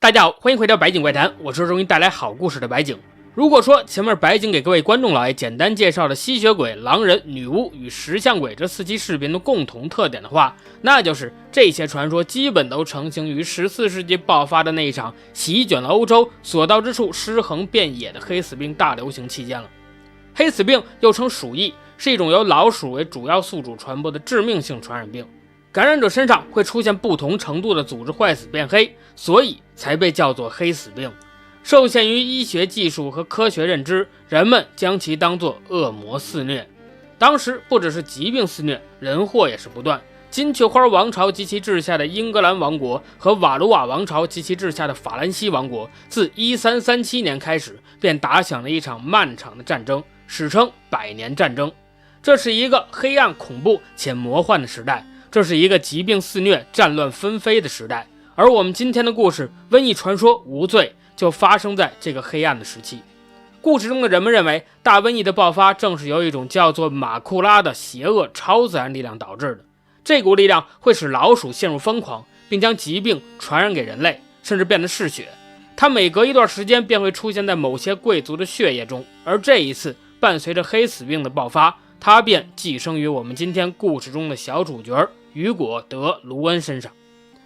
大家好，欢迎回到白井怪谈，我是容易带来好故事的白井。如果说前面白井给各位观众老爷简单介绍了吸血鬼、狼人、女巫与石像鬼这4期视频的共同特点的话，那就是这些传说基本都成型于14世纪爆发的那一场席卷了欧洲、所到之处尸横遍野的黑死病大流行期间了。黑死病又称鼠疫，是一种由老鼠为主要宿主传播的致命性传染病，感染者身上会出现不同程度的组织坏死变黑，所以才被叫做黑死病。受限于医学技术和科学认知，人们将其当作恶魔肆虐。当时不只是疾病肆虐，人祸也是不断。金雀花王朝及其治下的英格兰王国和瓦卢瓦王朝及其治下的法兰西王国，自1337年开始便打响了一场漫长的战争，史称100年战争。这是一个黑暗恐怖且魔幻的时代，这是一个疾病肆虐、战乱纷飞的时代。而我们今天的故事《瘟疫传说无罪》就发生在这个黑暗的时期。故事中的人们认为，大瘟疫的爆发正是由一种叫做马库拉的邪恶超自然力量导致的。这股力量会使老鼠陷入疯狂，并将疾病传染给人类，甚至变得嗜血。它每隔一段时间便会出现在某些贵族的血液中，而这一次伴随着黑死病的爆发，它便寄生于我们今天故事中的小主角雨果·德·卢恩身上。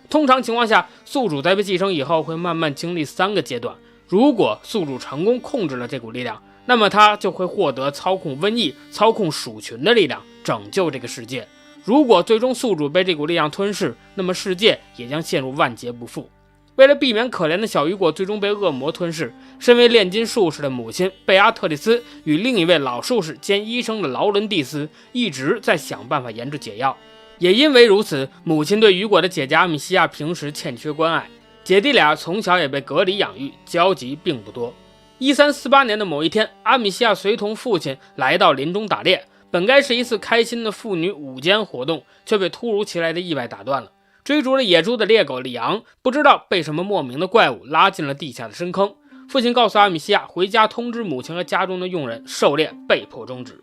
通常情况下，宿主在被寄生以后会慢慢经历3个阶段。如果宿主成功控制了这股力量，那么他就会获得操控瘟疫、操控鼠群的力量，拯救这个世界。如果最终宿主被这股力量吞噬，那么世界也将陷入万劫不复。为了避免可怜的小雨果最终被恶魔吞噬，身为炼金术士的母亲贝阿特丽斯与另一位老术士兼医生的劳伦蒂斯一直在想办法研制解药。也因为如此，母亲对雨果的姐姐阿米西亚平时欠缺关爱，姐弟俩从小也被隔离养育，交集并不多。1348年的某一天，阿米西亚随同父亲来到林中打猎，本该是一次开心的父女午间活动，却被突如其来的意外打断了。追逐了野猪的猎狗里昂不知道被什么莫名的怪物拉进了地下的深坑。父亲告诉阿米西亚回家通知母亲和家中的佣人，狩猎被迫终止。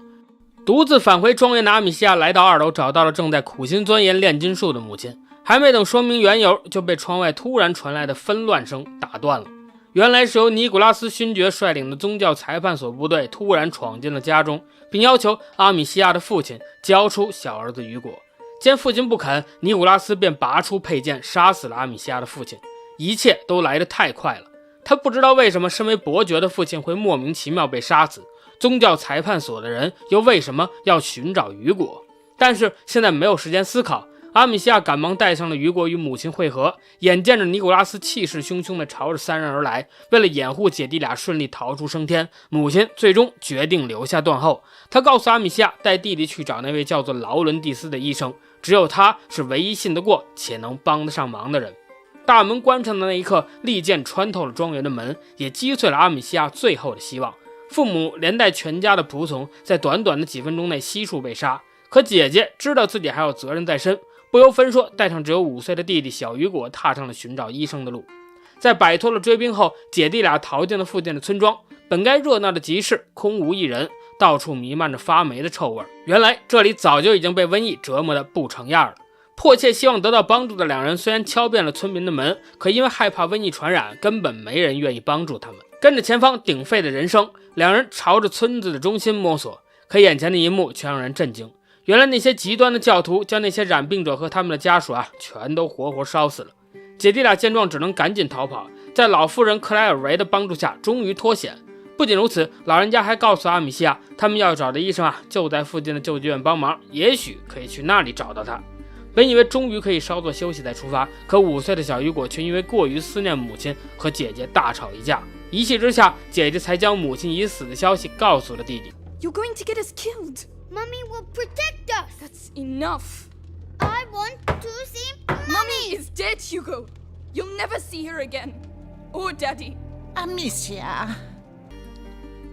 独自返回庄园的阿米西亚来到2楼，找到了正在苦心钻研炼金术的母亲。还没等说明缘由，就被窗外突然传来的纷乱声打断了。原来是由尼古拉斯勋爵率领的宗教裁判所部队突然闯进了家中，并要求阿米西亚的父亲交出小儿子雨果。见父亲不肯，尼古拉斯便拔出佩剑杀死了阿米西亚的父亲。一切都来得太快了，他不知道为什么身为伯爵的父亲会莫名其妙被杀死，宗教裁判所的人又为什么要寻找雨果？但是现在没有时间思考，阿米西亚赶忙带上了雨果与母亲会合。眼见着尼古拉斯气势汹汹地朝着3人而来，为了掩护姐弟俩顺利逃出升天，母亲最终决定留下断后。她告诉阿米西亚带弟弟去找那位叫做劳伦蒂斯的医生，只有他是唯一信得过且能帮得上忙的人。大门关上的那一刻，利剑穿透了庄园的门，也击碎了阿米西亚最后的希望。父母连带全家的仆从在短短的几分钟内悉数被杀，可姐姐知道自己还有责任在身，不由分说带上只有5岁的弟弟小雨果踏上了寻找医生的路。在摆脱了追兵后，姐弟俩逃进了附近的村庄。本该热闹的集市空无一人，到处弥漫着发霉的臭味。原来这里早就已经被瘟疫折磨得不成样了。迫切希望得到帮助的2人虽然敲遍了村民的门，可因为害怕瘟疫传染，根本没人愿意帮助他们。跟着前方鼎沸的人声，2人朝着村子的中心摸索，可眼前的一幕却让人震惊。原来那些极端的教徒将那些染病者和他们的家属全都活活烧死了。姐弟俩见状只能赶紧逃跑，在老妇人克莱尔维的帮助下终于脱险。不仅如此，老人家还告诉阿米西亚，他们要找的医生就在附近的救济院帮忙，也许可以去那里找到他。本以为终于可以稍作休息再出发，可5岁的小雨果却因为过于思念母亲，和姐姐大吵一架。一气之下，姐姐才将母亲已死的消息告诉了弟弟。 You're going to get us killed. Mummy will protect us. That's enough. I want to see Mummy is dead, Hugo. You'll never see her again. Or Daddy. Amicia.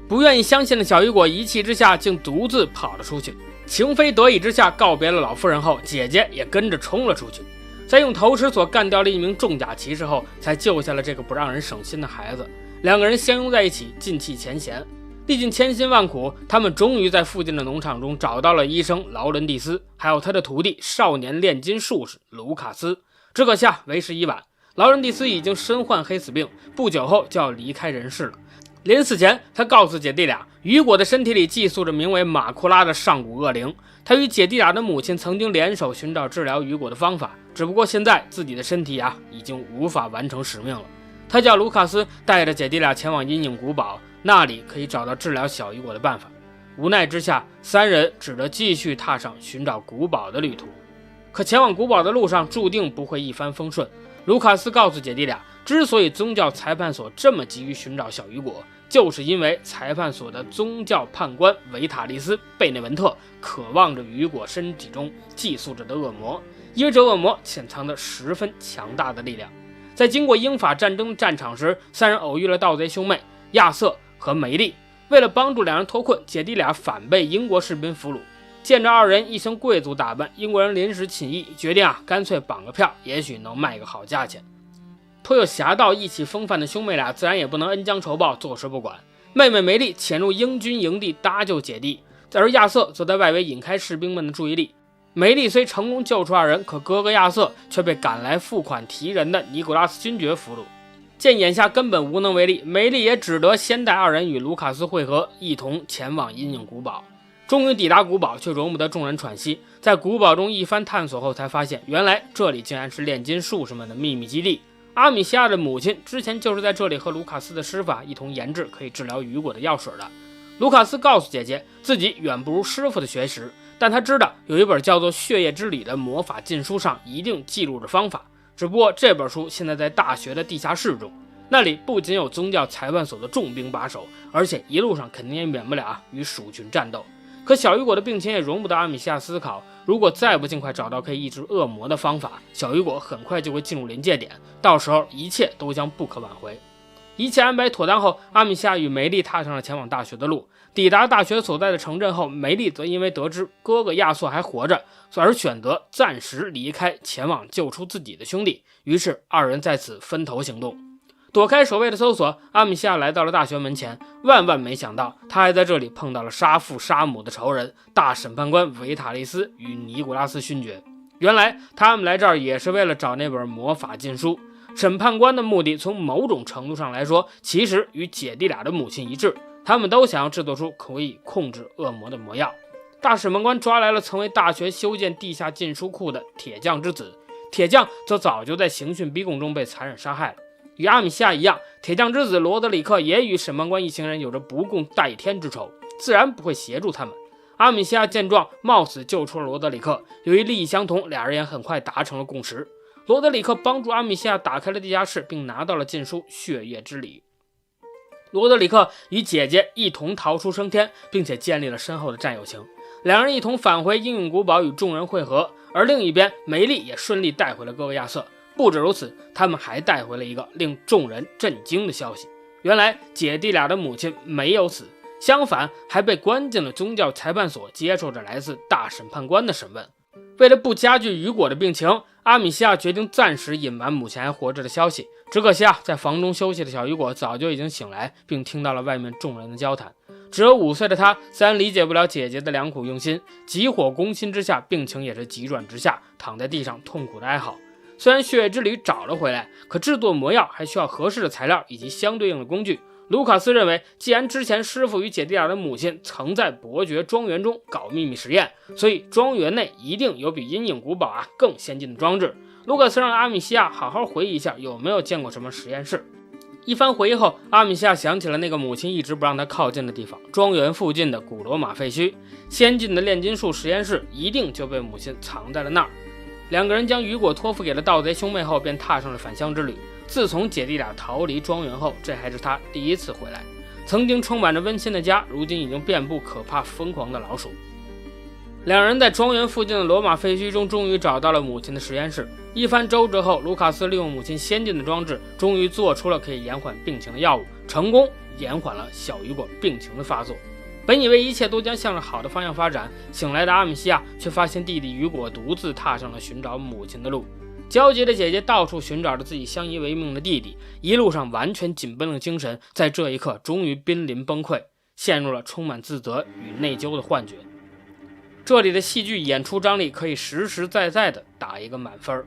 不愿意相信的小雨果一气之下竟独自跑了出去。情非得已之下告别了老妇人后，姐姐也跟着冲了出去。在用投石索干掉了一名重甲骑士后，才救下了这个不让人省心的孩子。2个人相拥在一起，尽弃前嫌。历尽千辛万苦，他们终于在附近的农场中找到了医生劳伦蒂斯，还有他的徒弟少年炼金术士卢卡斯。只可惜为时已晚，劳伦蒂斯已经身患黑死病，不久后就要离开人世了。临死前，他告诉姐弟俩，雨果的身体里寄宿着名为马库拉的上古恶灵。他与姐弟俩的母亲曾经联手寻找治疗雨果的方法，只不过现在自己的身体已经无法完成使命了。他叫卢卡斯带着姐弟俩前往阴影古堡，那里可以找到治疗小雨果的办法。无奈之下，三人只得继续踏上寻找古堡的旅途。可前往古堡的路上注定不会一帆风顺。卢卡斯告诉姐弟俩，之所以宗教裁判所这么急于寻找小雨果，就是因为裁判所的宗教判官维塔利斯·贝内文特渴望着雨果身体中寄宿着的恶魔，因为这恶魔潜藏着十分强大的力量。在经过英法战争的战场时，三人偶遇了盗贼兄妹亚瑟和梅丽。为了帮助两人脱困，姐弟俩反被英国士兵俘虏。见着二人一身贵族打扮，英国人临时起意，决定干脆绑个票，也许能卖个好价钱。颇有侠盗义气风范的兄妹俩自然也不能恩将仇报，坐视不管。妹妹梅丽潜入英军营地搭救姐弟，而亚瑟则在外围引开士兵们的注意力。梅丽虽成功救出二人，可哥哥亚瑟却被赶来付款提人的尼古拉斯勋爵俘虏。见眼下根本无能为力，梅丽也只得先带二人与卢卡斯会合，一同前往阴影古堡。终于抵达古堡，却容不得众人喘息。在古堡中一番探索后，才发现原来这里竟然是炼金术士们的秘密基地。阿米西亚的母亲之前就是在这里和卢卡斯的师傅一同研制可以治疗雨果的药水的。卢卡斯告诉姐姐，自己远不如师傅的学识，但他知道有一本叫做《血液之理》的魔法禁书上一定记录着方法，只不过这本书现在在大学的地下室中，那里不仅有宗教裁判所的重兵把守，而且一路上肯定也免不了与鼠群战斗。可小雨果的病情也容不得阿米西亚思考，如果再不尽快找到可以抑制恶魔的方法，小雨果很快就会进入临界点，到时候一切都将不可挽回。一切安排妥当后，阿米西亚与梅丽踏上了前往大学的路。抵达大学所在的城镇后，梅丽则因为得知哥哥亚瑟还活着，而选择暂时离开，前往救出自己的兄弟。于是二人在此分头行动。躲开守卫的搜索，阿米西亚来到了大学门前，万万没想到他还在这里碰到了杀父杀母的仇人大审判官维塔利斯与尼古拉斯勋爵。原来他们来这儿也是为了找那本魔法禁书。审判官的目的从某种程度上来说，其实与姐弟俩的母亲一致，他们都想要制作出可以控制恶魔的魔药。大审判官抓来了曾为大学修建地下禁书库的铁匠之子，铁匠则早就在刑讯逼供中被残忍杀害了。与阿米西亚一样，铁匠之子罗德里克也与审判官一行人有着不共戴天之仇，自然不会协助他们。阿米西亚见状，冒死救出了罗德里克，由于利益相同，俩人也很快达成了共识。罗德里克帮助阿米西亚打开了地下室，并拿到了禁书《血液之理》。罗德里克与姐姐一同逃出升天，并且建立了深厚的战友情。两人一同返回阴影古堡与众人会合，而另一边，梅丽也顺利带回了哥哥亚瑟。不止如此，他们还带回了一个令众人震惊的消息：原来姐弟俩的母亲没有死，相反还被关进了宗教裁判所，接受着来自大审判官的审问。为了不加剧雨果的病情，阿米西亚决定暂时隐瞒母亲还活着的消息。只可惜在房中休息的小雨果早就已经醒来，并听到了外面众人的交谈。只有5岁的他自然理解不了姐姐的良苦用心，急火攻心之下，病情也是急转直下，躺在地上痛苦的哀嚎。虽然血液之旅找了回来，可制作魔药还需要合适的材料以及相对应的工具。卢卡斯认为，既然之前师傅与姐弟俩的母亲曾在伯爵庄园中搞秘密实验，所以庄园内一定有比阴影古堡更先进的装置。卢卡斯让阿米西亚好好回忆一下有没有见过什么实验室。一番回忆后，阿米西亚想起了那个母亲一直不让他靠近的地方，庄园附近的古罗马废墟，先进的炼金术实验室一定就被母亲藏在了那儿。两个人将雨果托付给了盗贼兄妹后，便踏上了返乡之旅。自从姐弟俩逃离庄园后，这还是他第一次回来。曾经充满着温馨的家，如今已经遍布可怕疯狂的老鼠。两人在庄园附近的罗马废墟中，终于找到了母亲的实验室。一番周折后，卢卡斯利用母亲先进的装置，终于做出了可以延缓病情的药物，成功延缓了小雨果病情的发作。本以为一切都将向着好的方向发展，醒来的阿米西亚却发现弟弟雨果独自踏上了寻找母亲的路。焦急的姐姐到处寻找着自己相依为命的弟弟，一路上完全紧绷的精神，在这一刻终于濒临崩溃，陷入了充满自责与内疚的幻觉。这里的戏剧演出张力可以实实在在的打一个满分。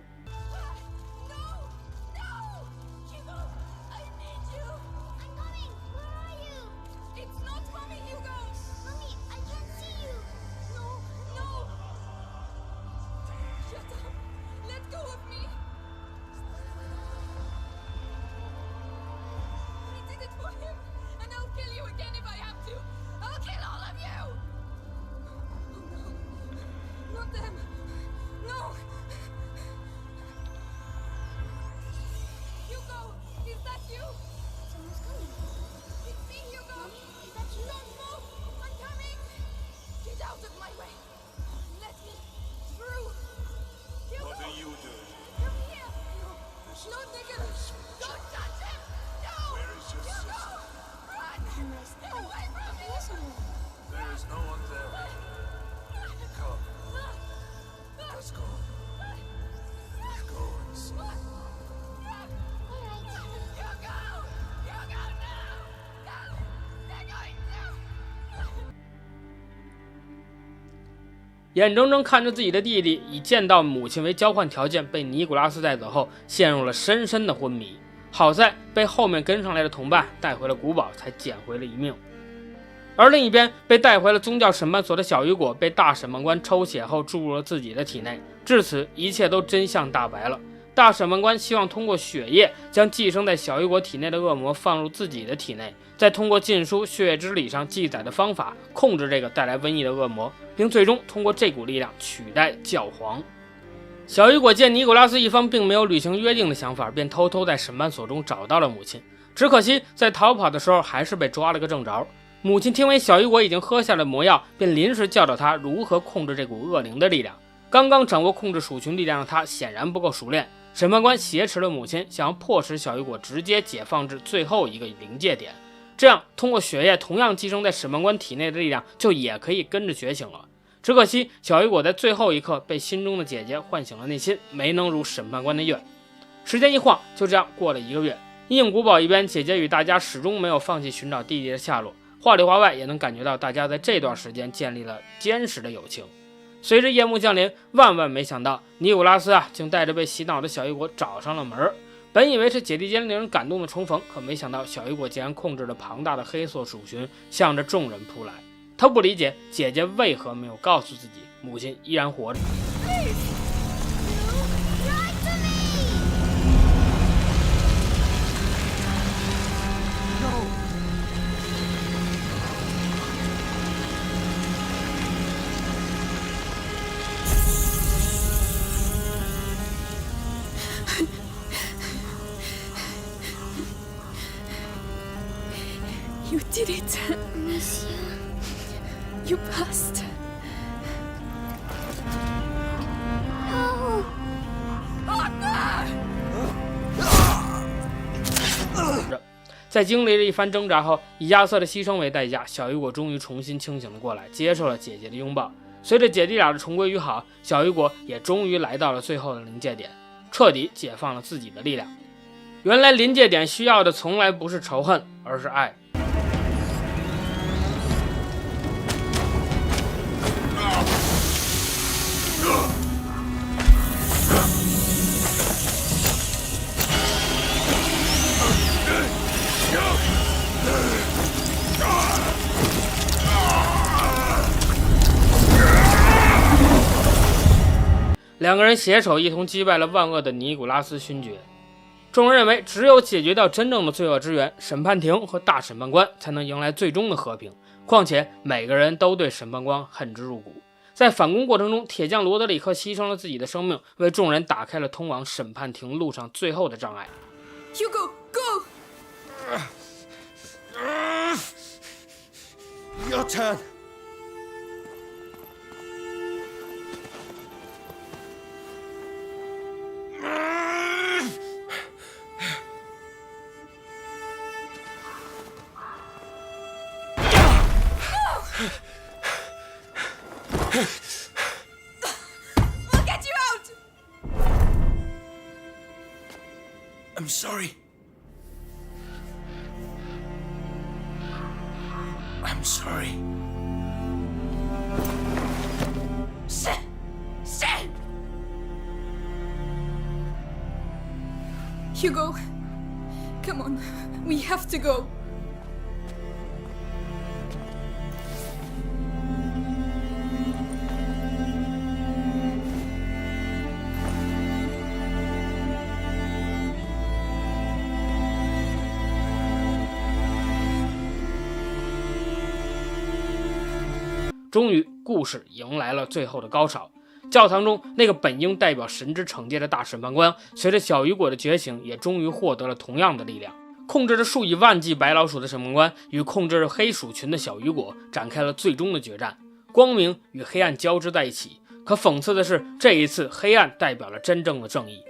眼睁睁看着自己的弟弟以见到母亲为交换条件被尼古拉斯带走后，陷入了深深的昏迷。好在被后面跟上来的同伴带回了古堡，才捡回了一命。而另一边，被带回了宗教审判所的小雨果被大审判官抽血后注入了自己的体内，至此一切都真相大白了。大审判官希望通过血液将寄生在小雨果体内的恶魔放入自己的体内，再通过禁书《血液之礼》上记载的方法控制这个带来瘟疫的恶魔，并最终通过这股力量取代教皇。小雨果见尼古拉斯一方并没有履行约定的想法，便偷偷在审判所中找到了母亲。只可惜在逃跑的时候还是被抓了个正着。母亲听闻小雨果已经喝下了魔药，便临时教导他如何控制这股恶灵的力量。刚刚掌握控制鼠群力量的他显然不够熟练，审判官挟持了母亲，想要迫使小雨果直接解放至最后一个临界点，这样通过血液同样寄生在审判官体内的力量就也可以跟着觉醒了。只可惜小雨果在最后一刻被心中的姐姐唤醒了内心，没能如审判官的愿。时间一晃，就这样过了1个月。阴影古堡一边，姐姐与大家始终没有放弃寻找弟弟的下落，话里话外也能感觉到大家在这段时间建立了坚实的友情。随着夜幕降临，万万没想到尼古拉斯竟带着被洗脑的小雨果找上了门。本以为是姐弟间令人感动的重逢，可没想到小雨果竟然控制了庞大的黑色鼠群，向着众人扑来。他不理解姐姐为何没有告诉自己母亲依然活着。You did it. Amicia. You passed. Oh. Oh, no! 在经历了一番挣扎后，以亚瑟的牺牲为代价，小雨果终于重新清醒了过来，接受了姐姐的拥抱。随着姐弟俩的重归于好，小雨果也终于来到了最后的临界点，彻底解放了自己的力量。原来临界点需要的从来不是仇恨，而是爱。两个人携手一同击败了万恶的尼古拉斯勋爵。众人认为，只有解决掉真正的罪恶之源审判庭和大审判官，才能迎来最终的和平。况且每个人都对审判官恨之入骨。在反攻过程中，铁匠罗德里克牺牲了自己的生命，为众人打开了通往审判庭路上最后的障碍。 Hugo, go! Your turn. I'll get you out! I'm sorry. I'm sorry. Shit! Hugo, come on. We have to go. “终于，故事迎来了最后的高潮。教堂中，那个本应代表神之惩戒的大审判官，随着小雨果的觉醒，也终于获得了同样的力量。控制着数以万计白老鼠的审判官，与控制着黑鼠群的小雨果展开了最终的决战。光明与黑暗交织在一起，可讽刺的是，这一次黑暗代表了真正的正义。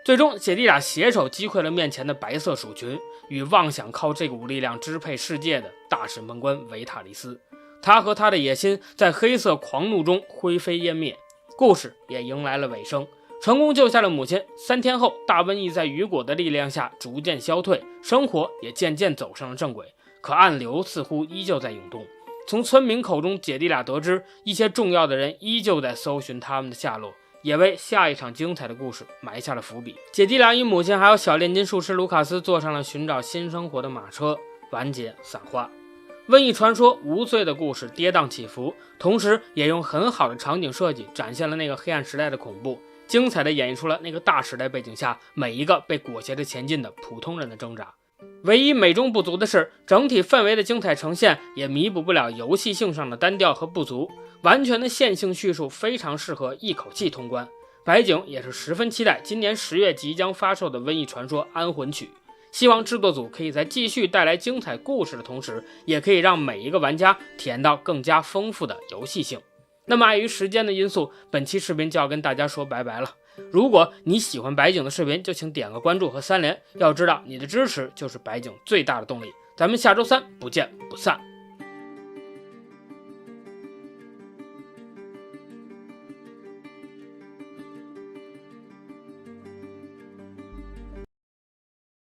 最终，姐弟俩携手击溃了面前的白色鼠群，与妄想靠这股力量支配世界的大审判官维塔利斯。他和他的野心在黑色狂怒中灰飞烟灭。故事也迎来了尾声，成功救下了母亲。3天后，大瘟疫在雨果的力量下逐渐消退，生活也渐渐走上了正轨。可暗流似乎依旧在涌动。从村民口中姐弟俩得知，一些重要的人依旧在搜寻他们的下落，也为下一场精彩的故事埋下了伏笔。姐弟俩与母亲还有小炼金术师卢卡斯坐上了寻找新生活的马车，完结散花。瘟疫传说无罪的故事跌宕起伏，同时也用很好的场景设计展现了那个黑暗时代的恐怖，精彩地演绎出了那个大时代背景下每一个被裹挟着前进的普通人的挣扎。唯一美中不足的是，整体氛围的精彩呈现也弥补不了游戏性上的单调和不足，完全的线性叙述非常适合一口气通关。白井也是十分期待今年10月即将发售的瘟疫传说安魂曲，希望制作组可以在继续带来精彩故事的同时，也可以让每一个玩家体验到更加丰富的游戏性。那么碍于时间的因素，本期视频就要跟大家说拜拜了。如果你喜欢白井的视频，就请点个关注和3连，要知道你的支持就是白井最大的动力。咱们下周3不见不散。